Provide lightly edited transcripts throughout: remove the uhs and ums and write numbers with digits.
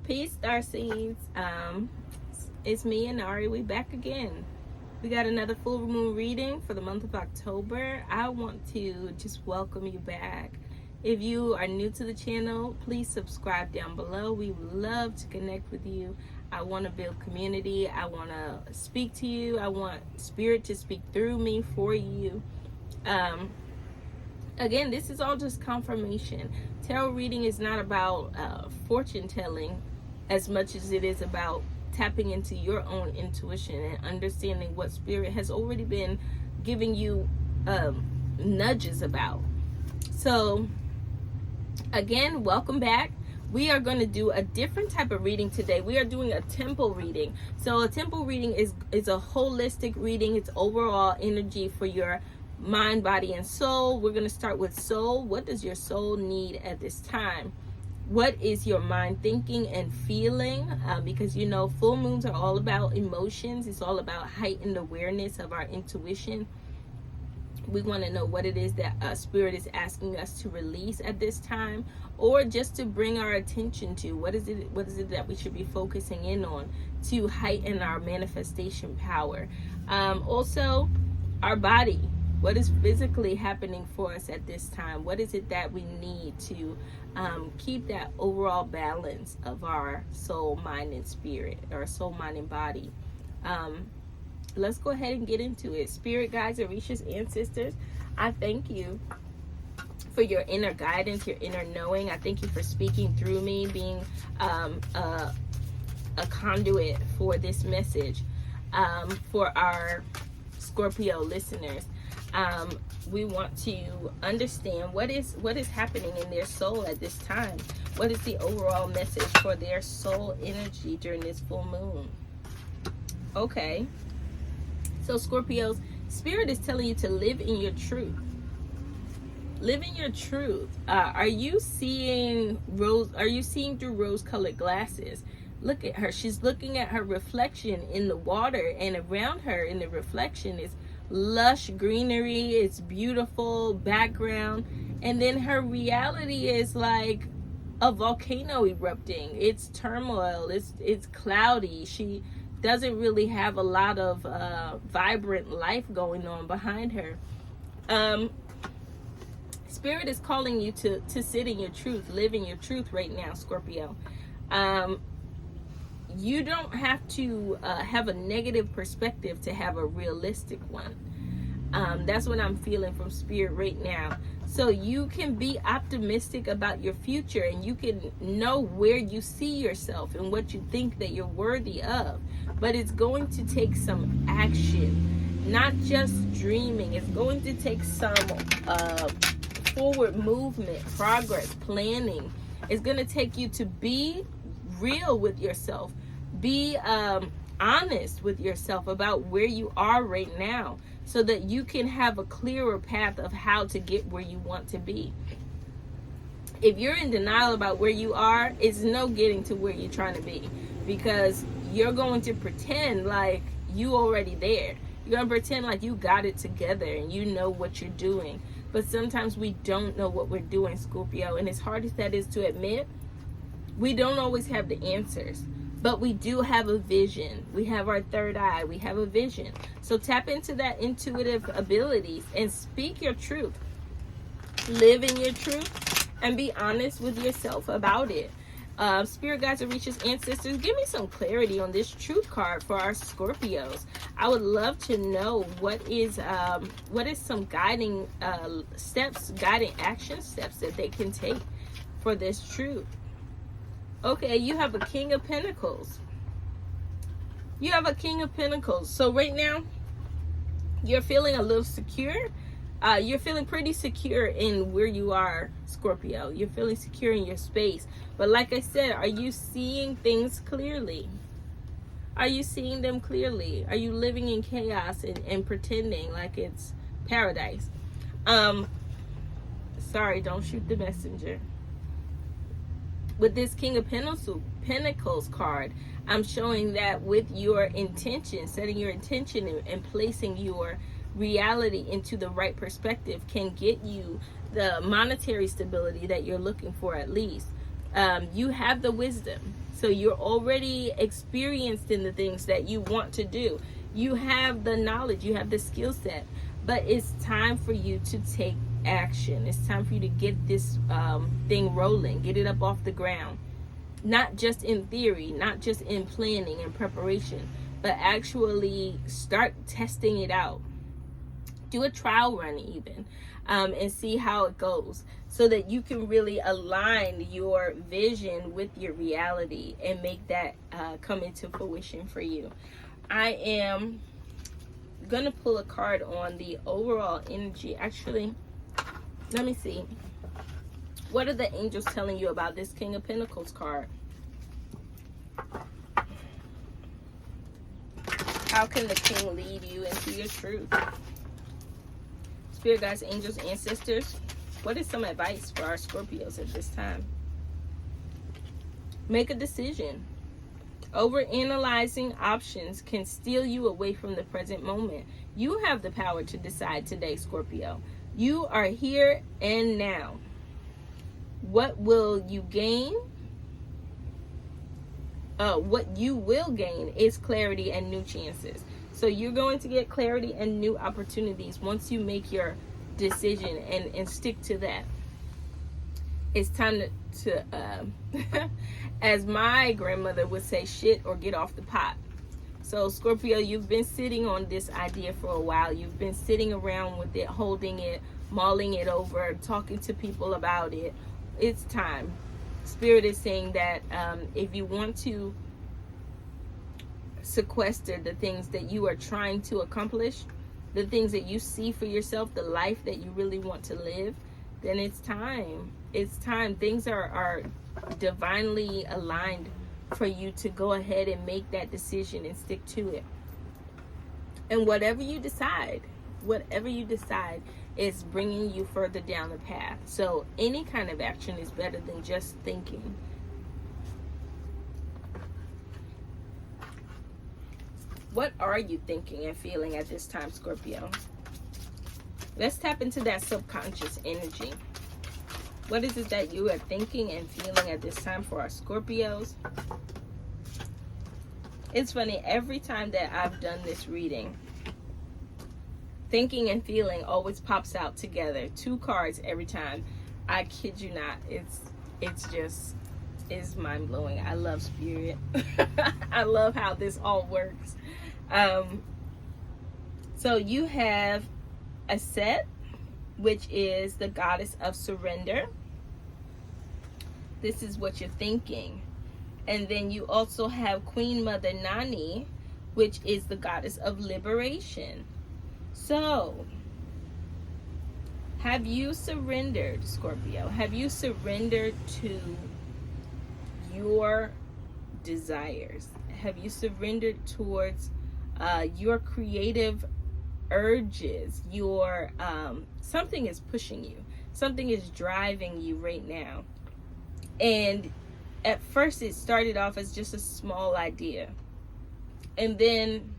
Peace, Star Seeds. It's me and Ari. We back again. We got another full moon reading for the month of October. I want to just welcome you back. If you are new to the channel, please subscribe down below. We would love to connect with you. I want to build community. I want to speak to you. I want spirit to speak through me for you. Again, this is all just confirmation. Tarot reading is not about fortune telling as much as it is about tapping into your own intuition and understanding what spirit has already been giving you nudges about. So again, welcome back. We are going to do a different type of reading today. We are doing a temple reading. So a temple reading is a holistic reading. It's overall energy for your mind, body, and soul. We're going to start with soul. What does your soul need at this time? What is your mind thinking and feeling? Because you know, full moons are all about emotions. It's all about heightened awareness of our intuition. We want to know what it is that spirit is asking us to release at this time, or just to bring our attention to. What is it that we should be focusing in on to heighten our manifestation power? Also, our body. What is physically happening for us at this time? What is it that we need to keep that overall balance of our soul, mind, and spirit, or soul, mind, and body? Let's go ahead and get into it. Spirit guides, Orishas, ancestors, I thank you for your inner guidance, your inner knowing. I thank you for speaking through me, being a conduit for this message for our Scorpio listeners. We want to understand what is happening in their soul at this time. What is the overall message for their soul energy during this full moon? Okay. So Scorpios, spirit is telling you to live in your truth. Live in your truth. Are you seeing through rose-colored glasses? Look at her. She's looking at her reflection in the water, and around her in the reflection is lush greenery. It's beautiful background, and then her reality is like a volcano erupting. It's turmoil. It's cloudy. She doesn't really have a lot of vibrant life going on behind her. Spirit is calling you to sit in your truth, live in your truth right now, Scorpio. You don't have to have a negative perspective to have a realistic one. That's what I'm feeling from spirit right now. So you can be optimistic about your future, and you can know where you see yourself and what you think that you're worthy of. But it's going to take some action, not just dreaming. It's going to take some forward movement, progress, planning. It's going to take you to be real with yourself. Be honest with yourself about where you are right now, so that you can have a clearer path of how to get where you want to be. If you're in denial about where you are, it's no getting to where you're trying to be, because you're going to pretend like you already there. You're going to pretend like you got it together and you know what you're doing. But sometimes we don't know what we're doing, Scorpio. And as hard as that is to admit, we don't always have the answers. But we do have a vision. We have our third eye. We have a vision. So tap into that intuitive abilities and speak your truth. Live in your truth and be honest with yourself about it. Spirit guides, Orishas, ancestors, give me some clarity on this truth card for our Scorpios. I would love to know what is some guiding steps, guiding action steps that they can take for this truth. Okay, you have a King of Pentacles. You have a King of Pentacles. So right now, you're feeling a little secure. You're feeling pretty secure in where you are, Scorpio. You're feeling secure in your space. But like I said, are you seeing things clearly? Are you seeing them clearly? Are you living in chaos and pretending like it's paradise? Sorry, don't shoot the messenger. With this King of Pentacles card, I'm showing that with your intention, setting your intention and placing your reality into the right perspective can get you the monetary stability that you're looking for, at least. You have the wisdom. So So you're already experienced in the things that you want to do. You have the knowledge, you have the skill set, but it's time for you to take action. It's time for you to get this thing rolling, get it up off the ground. Not just in theory, not just in planning and preparation, but actually start testing it out. Do a trial run even, and see how it goes, so that you can really align your vision with your reality and make that come into fruition for you. I am gonna pull a card on the overall energy. Actually, let me see. What are the angels telling you about this King of Pentacles card? How can the king lead you into your truth? Spirit guides, angels, ancestors, what is some advice for our Scorpios at this time? Make a decision. Overanalyzing options can steal you away from the present moment. You have the power to decide today, Scorpio. You are here and now. What will you gain? What you will gain is clarity and new chances. So you're going to get clarity and new opportunities once you make your decision and stick to that. It's time to as my grandmother would say, shit or get off the pot. So Scorpio, you've been sitting on this idea for a while. You've been sitting around with it, holding it, mulling it over, talking to people about it. It's time. Spirit is saying that if you want to sequester the things that you are trying to accomplish, the things that you see for yourself, the life that you really want to live, then it's time. It's time. Things are divinely aligned for you to go ahead and make that decision and stick to it. And whatever you decide is bringing you further down the path. So any kind of action is better than just thinking. What are you thinking and feeling at this time, Scorpio? Let's tap into that subconscious energy. What is it that you are thinking and feeling at this time for our Scorpios? It's funny, every time that I've done this reading, thinking and feeling always pops out together. 2 cards every time. I kid you not. It's mind-blowing. I love Spirit. I love how this all works. So you have ᖴᖇEE, which is the goddess of surrender. This is what you're thinking. And then you also have Queen Mother Nani, which is the goddess of liberation. So, have you surrendered, Scorpio? Have you surrendered to your desires? Have you surrendered towards your creative urges? Your something is pushing you. Something is driving you right now. And at first it started off as just a small idea. And then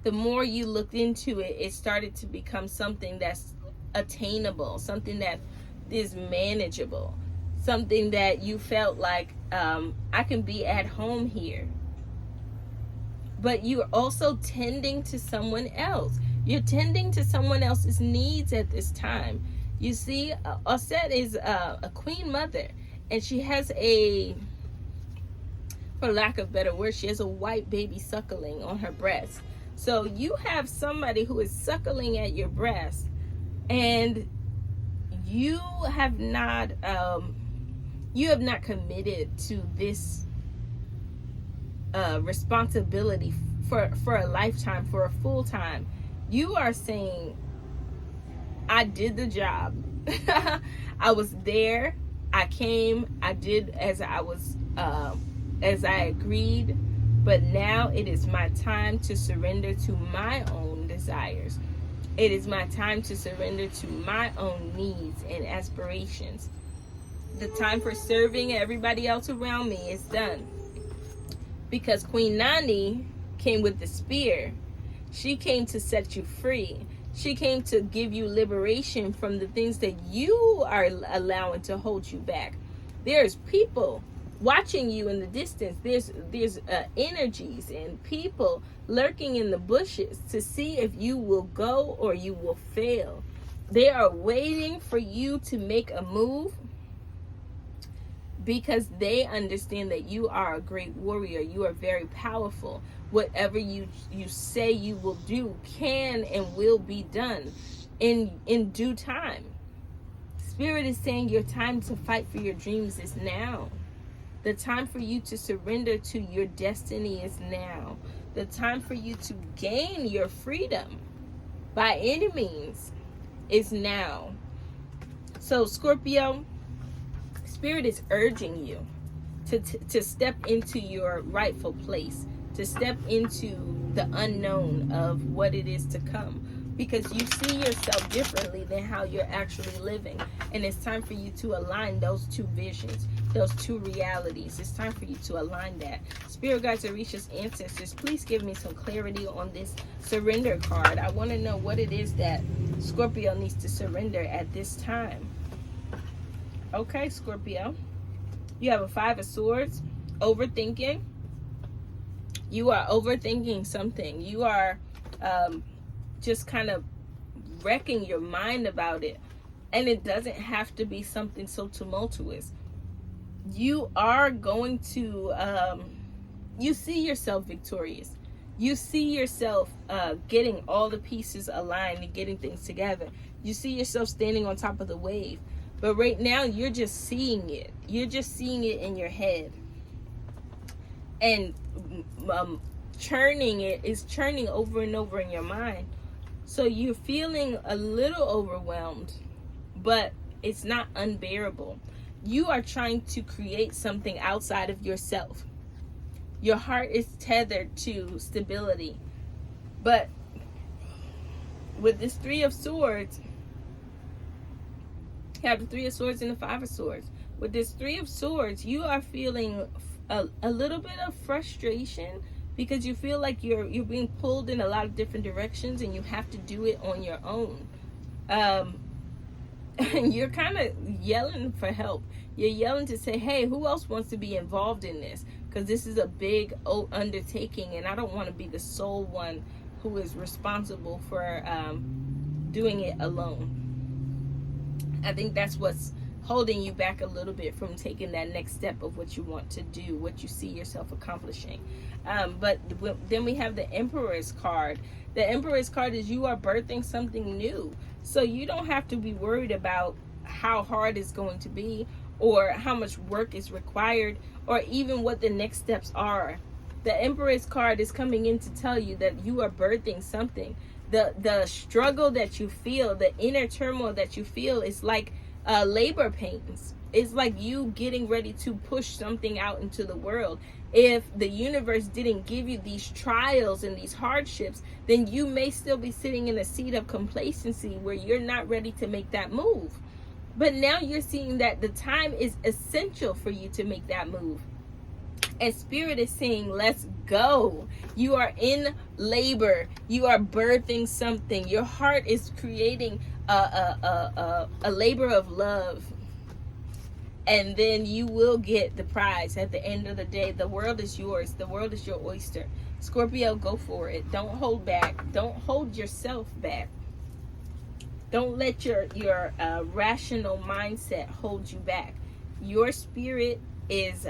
the more you looked into it, it started to become something that's attainable, something that is manageable, something that you felt like, I can be at home here. But you're also tending to someone else. You're tending to someone else's needs at this time. You see, ᖴᖇEE is a queen mother, and she has for lack of better words, she has a white baby suckling on her breast. So you have somebody who is suckling at your breast, and you have not committed to this responsibility for a lifetime, for a full time. You are saying, I did the job. I was there. I came. I did as I was, as I agreed. But now it is my time to surrender to my own desires. It is my time to surrender to my own needs and aspirations. The time for serving everybody else around me is done. Because Queen Nani came with the spear. She came to set you free. She came to give you liberation from the things that you are allowing to hold you back. There's people watching you in the distance. There's energies and people lurking in the bushes to see if you will go or you will fail. They are waiting for you to make a move because they understand that you are a great warrior. You are very powerful. Whatever you say you will do can and will be done in due time. Spirit is saying your time to fight for your dreams is now. The time for you to surrender to your destiny is now. The time for you to gain your freedom by any means is now. So Scorpio, Spirit is urging you to step into your rightful place, to step into the unknown of what it is to come, because you see yourself differently than how you're actually living. And it's time for you to align those two visions, those two realities. It's time for you to align that. Spirit guides, Orishas, ancestors, please give me some clarity on this surrender card. I want to know what it is that Scorpio needs to surrender at this time. Okay, Scorpio. You have a 5 of Swords. Overthinking. You are overthinking something. You are just kind of wrecking your mind about it. And it doesn't have to be something so tumultuous. You are going to, you see yourself victorious. You see yourself getting all the pieces aligned and getting things together. You see yourself standing on top of the wave. But right now, you're just seeing it. You're just seeing it in your head. And churning it is churning over and over in your mind. So you're feeling a little overwhelmed, but it's not unbearable. You are trying to create something outside of yourself. Your heart is tethered to stability. But with this 3 of Swords, you have the 3 of Swords and the 5 of Swords. With this 3 of Swords, you are feeling a little bit of frustration because you feel like you're being pulled in a lot of different directions and you have to do it on your own. And you're kind of yelling for help. You're yelling to say, hey, who else wants to be involved in this? Because this is a big undertaking and I don't want to be the sole one who is responsible for doing it alone. I think that's what's holding you back a little bit from taking that next step of what you want to do, what you see yourself accomplishing. But then we have the Emperor's card. The Emperor's card is you are birthing something new. So you don't have to be worried about how hard it's going to be or how much work is required or even what the next steps are. The Emperor's card is coming in to tell you that you are birthing something. The struggle that you feel, the inner turmoil that you feel is like labor pains. It's like you getting ready to push something out into the world. If the universe didn't give you these trials and these hardships, then you may still be sitting in a seat of complacency where you're not ready to make that move. But now you're seeing that the time is essential for you to make that move. And Spirit is saying, let's go. You are in labor. You are birthing something. Your heart is creating a labor of love. And then you will get the prize at the end of the day. The world is yours. The world is your oyster. Scorpio, go for it. Don't hold back. Don't hold yourself back. Don't let your rational mindset hold you back. Your spirit is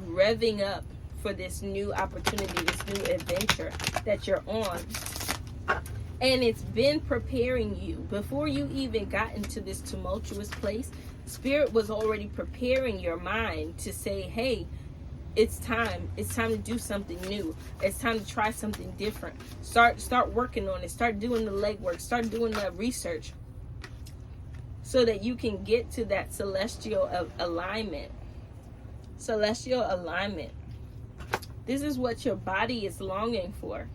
revving up for this new opportunity, this new adventure that you're on. And it's been preparing you. Before you even got into this tumultuous place, Spirit was already preparing your mind to say, hey, it's time. It's time to do something new. It's time to try something different. Start working on it. Start doing the legwork. Start doing the research so that you can get to that celestial alignment. Celestial alignment. This is what your body is longing for.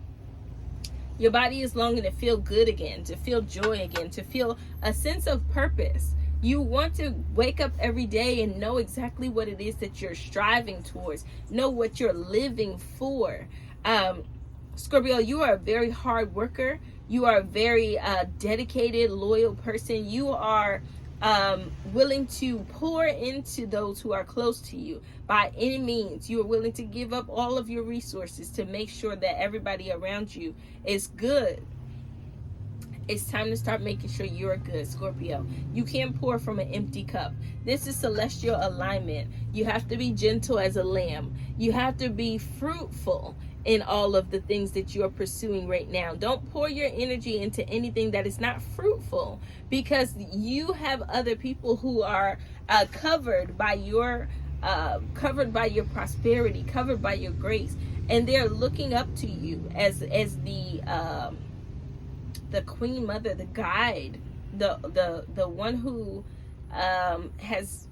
Your body is longing to feel good again, to feel joy again, to feel a sense of purpose. You want to wake up every day and know exactly what it is that you're striving towards. Know what you're living for. Scorpio, you are a very hard worker. You are a very dedicated, loyal person. You are willing to pour into those who are close to you by any means. You are willing to give up all of your resources to make sure that everybody around you is good. It's time to start making sure you're good, Scorpio. You can't pour from an empty cup. This is celestial alignment. You have to be gentle as a lamb. You have to be fruitful in all of the things that you are pursuing right now. Don't pour your energy into anything that is not fruitful, because you have other people who are covered by your prosperity, covered by your grace, and they're looking up to you as the queen mother, the guide, the one who has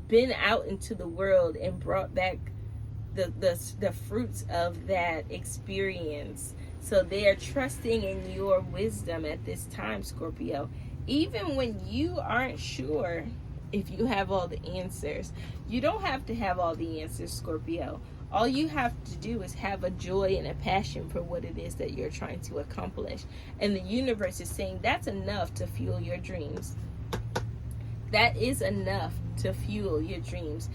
been out into the world and brought back the fruits of that experience. So they are trusting in your wisdom at this time, Scorpio. Even when you aren't sure if you have all the answers, you don't have to have all the answers, Scorpio. All you have to do is have a joy and a passion for what it is that you're trying to accomplish. And the universe is saying that's enough to fuel your dreams. That is enough to fuel your dreams.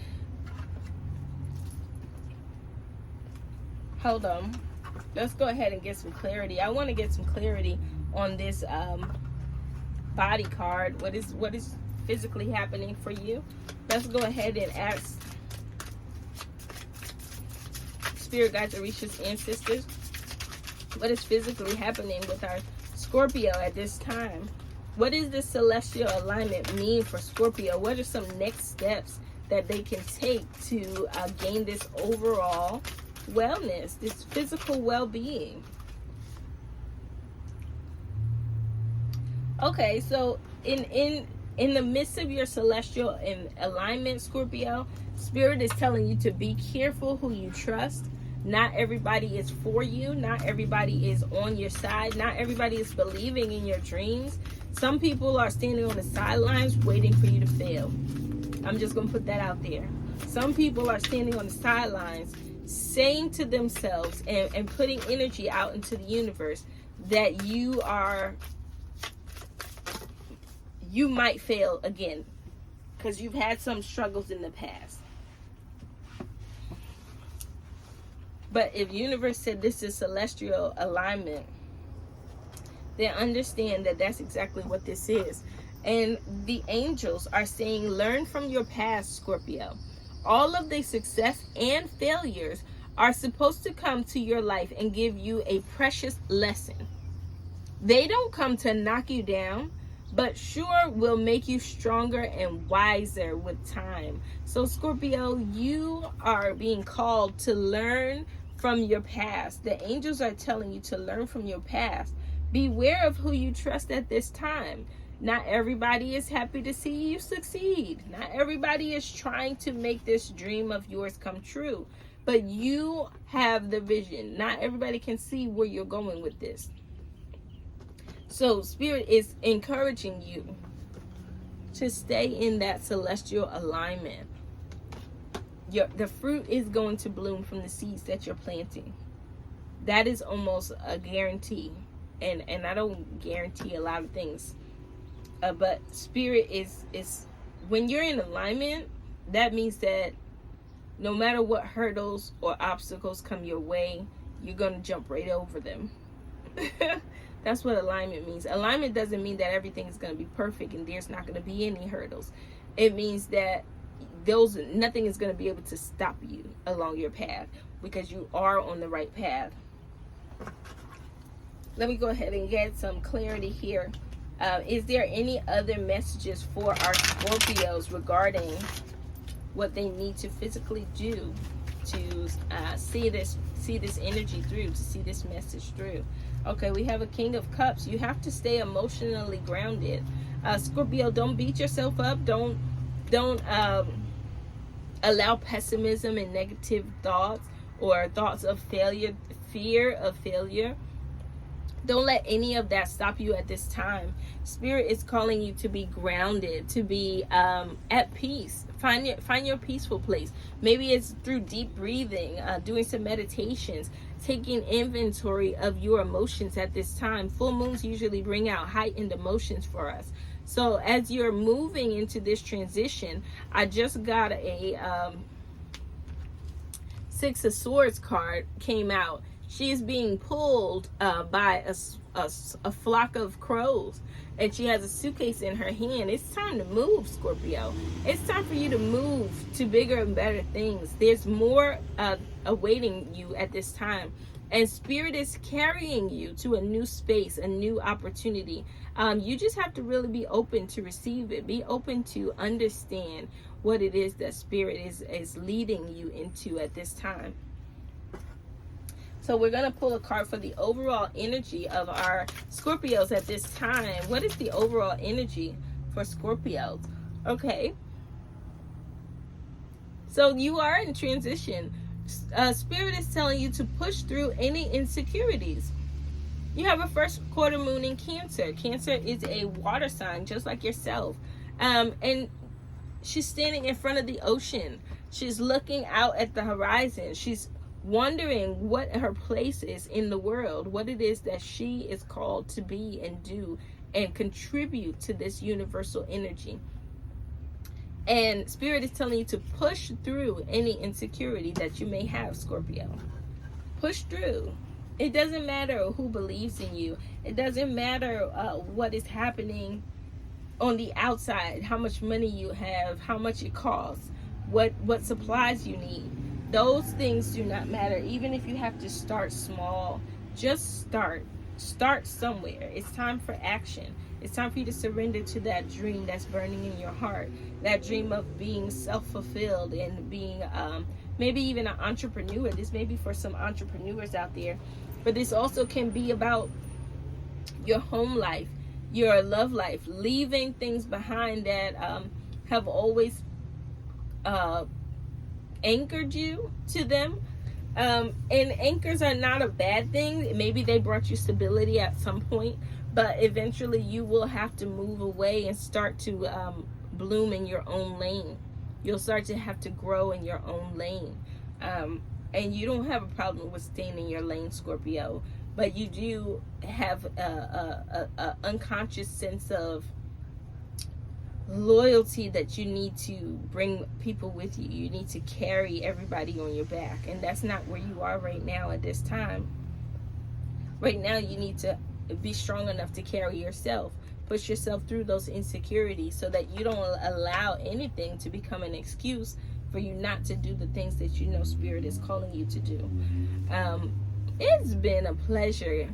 Hold on. Let's go ahead and get some clarity. I want to get some clarity on this body card. What is physically happening for you? Let's go ahead and ask Spirit guides, Orishas, ancestors, what is physically happening with our Scorpio at this time? What does this celestial alignment mean for Scorpio? What are some next steps that they can take to gain this overall wellness, this physical well-being? Okay, so in the midst of your celestial alignment, Scorpio, Spirit is telling you to be careful who you trust. Not everybody is for you. Not everybody is on your side. Not everybody is believing in your dreams. Some people are standing on the sidelines waiting for you to fail. I'm just going to put that out there. Some people are standing on the sidelines saying to themselves and putting energy out into the universe that you might fail again because you've had some struggles in the past. But if universe said this is celestial alignment, then understand that that's exactly what this is. And the angels are saying, learn from your past, Scorpio. All of the success and failures are supposed to come to your life and give you a precious lesson. They don't come to knock you down, but sure will make you stronger and wiser with time. So Scorpio, you are being called to learn from your past. The angels are telling you to learn from your past. Beware of who you trust at this time. Not everybody is happy to see you succeed. Not everybody is trying to make this dream of yours come true. But you have the vision. Not everybody can see where you're going with this. So Spirit is encouraging you to stay in that celestial alignment. The fruit is going to bloom from the seeds that you're planting. That is almost a guarantee. And I don't guarantee a lot of things. But Spirit is when you're in alignment, that means that no matter what hurdles or obstacles come your way, you're going to jump right over them. That's what alignment means. Alignment doesn't mean that everything is going to be perfect and there's not going to be any hurdles. It means that nothing is going to be able to stop you along your path because you are on the right path. Let me go ahead and get some clarity here. Is there any other messages for our Scorpios regarding what they need to physically do to see this energy through, to see this message through? Okay, we have a King of Cups. You have to stay emotionally grounded. Scorpio, don't beat yourself up. Don't allow pessimism and negative thoughts or thoughts of failure, fear of failure. Don't let any of that stop you at this time. Spirit is calling you to be grounded, to be at peace. Find your peaceful place. Maybe it's through deep breathing, doing some meditations, taking inventory of your emotions at this time. Full moons usually bring out heightened emotions for us. So as you're moving into this transition, I just got a Six of Swords card came out. She is being pulled by a flock of crows, and she has a suitcase in her hand. It's time to move, Scorpio. It's time for you to move to bigger and better things. There's more awaiting you at this time, and Spirit is carrying you to a new space, a new opportunity. You just have to really be open to receive it. Be open to understand what it is that Spirit is leading you into at this time. So we're going to pull a card for the overall energy of our Scorpios at this time. What is the overall energy for Scorpios? Okay. So you are in transition. Spirit is telling you to push through any insecurities. You have a first quarter moon in Cancer. Cancer is a water sign, just like yourself. And she's standing in front of the ocean. She's looking out at the horizon. She's wondering what her place is in the world, what it is that she is called to be and do and contribute to this universal energy. And Spirit is telling you to push through any insecurity that you may have, Scorpio. Push through. It doesn't matter who believes in you. It doesn't matter what is happening on the outside, how much money you have, how much it costs, what supplies you need. Those things do not matter. Even if you have to start small, just start somewhere. It's time for action. It's time for you to surrender to that dream that's burning in your heart, that dream of being self-fulfilled and being maybe even an entrepreneur. This may be for some entrepreneurs out there, but this also can be about your home life, your love life, leaving things behind that have always anchored you to them. And anchors are not a bad thing. Maybe they brought you stability at some point, but eventually you will have to move away and start to bloom in your own lane. You'll start to have to grow in your own lane. And you don't have a problem with staying in your lane, Scorpio, but you do have a unconscious sense of loyalty that you need to bring people with you. You need to carry everybody on your back, and that's not where you are right now at this time. Right now you need to be strong enough to carry yourself, push yourself through those insecurities so that you don't allow anything to become an excuse for you not to do the things that you know Spirit is calling you to do. It's been a pleasure,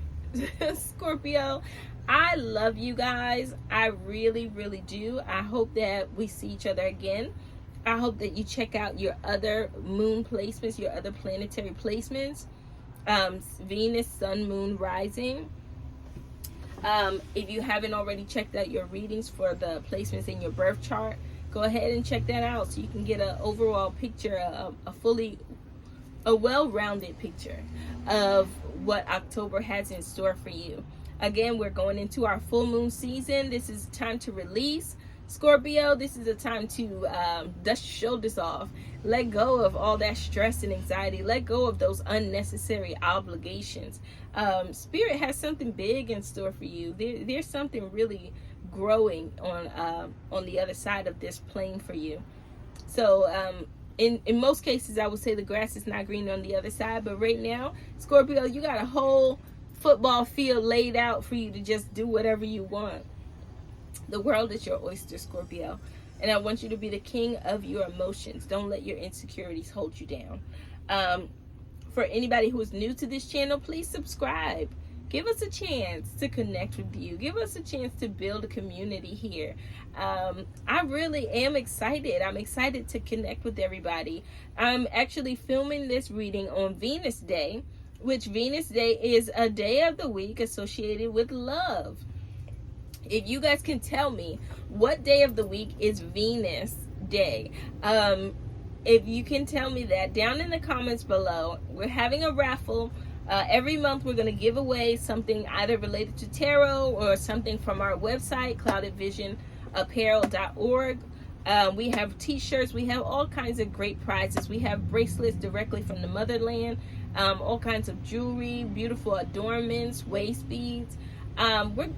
Scorpio. I love you guys. I really, really do. I hope that we see each other again. I hope that you check out your other moon placements, your other planetary placements. Venus, Sun, Moon, Rising. If you haven't already checked out your readings for the placements in your birth chart, go ahead and check that out so you can get an overall picture, a well-rounded picture of what October has in store for you. Again, we're going into our full moon season. This is time to release, Scorpio. This is a time to dust your shoulders off. Let go of all that stress and anxiety. Let go of those unnecessary obligations. Spirit has something big in store for you. There's something really growing on the other side of this plane for you. So in most cases, I would say the grass is not green on the other side. But right now, Scorpio, you got a whole football field laid out for you to just do whatever you want. The world is your oyster, Scorpio, and I want you to be the king of your emotions. Don't let your insecurities hold you down. For anybody who is new to this channel, please subscribe. Give us a chance to connect with you. Give us a chance to build a community here. I really am excited. I'm excited to connect with everybody. I'm actually filming this reading on Venus Day, which Venus Day is a day of the week associated with love. If you guys can tell me what day of the week is Venus Day, if you can tell me that down in the comments below. We're having a raffle. Every month we're going to give away something either related to tarot or something from our website, cloudedvisionapparel.org. We have t-shirts. We have all kinds of great prizes. We have bracelets directly from the motherland. All kinds of jewelry, beautiful adornments, waist beads.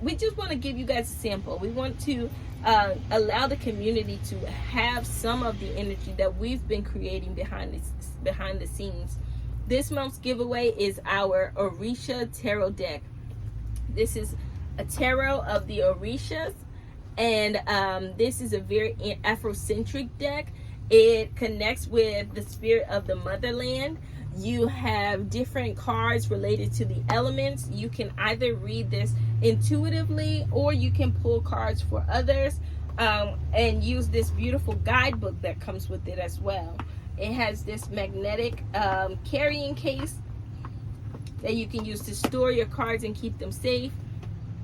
We just want to give you guys a sample. We want to allow the community to have some of the energy that we've been creating behind the scenes. This month's giveaway is our Orishas tarot deck. This is a tarot of the Orishas, and this is a very Afrocentric deck. It connects with the spirit of the motherland. You have different cards related to the elements. You can either read this intuitively, or you can pull cards for others, and use this beautiful guidebook that comes with it as well. It has this magnetic carrying case that you can use to store your cards and keep them safe.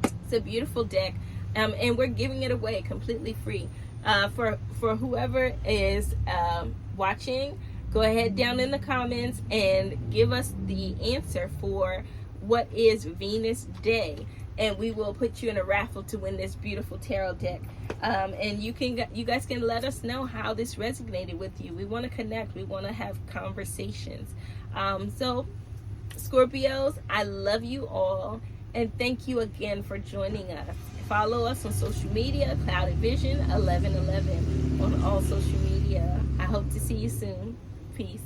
It's a beautiful deck, and we're giving it away completely free. For whoever is watching, go ahead down in the comments and give us the answer for what is Venus Day, and we will put you in a raffle to win this beautiful tarot deck. And you guys can let us know how this resonated with you. We want to connect. We want to have conversations. So Scorpios, I love you all, and thank you again for joining us. Follow us on social media, Clouded Vision 1111 on all social media. I hope to see you soon. Peace.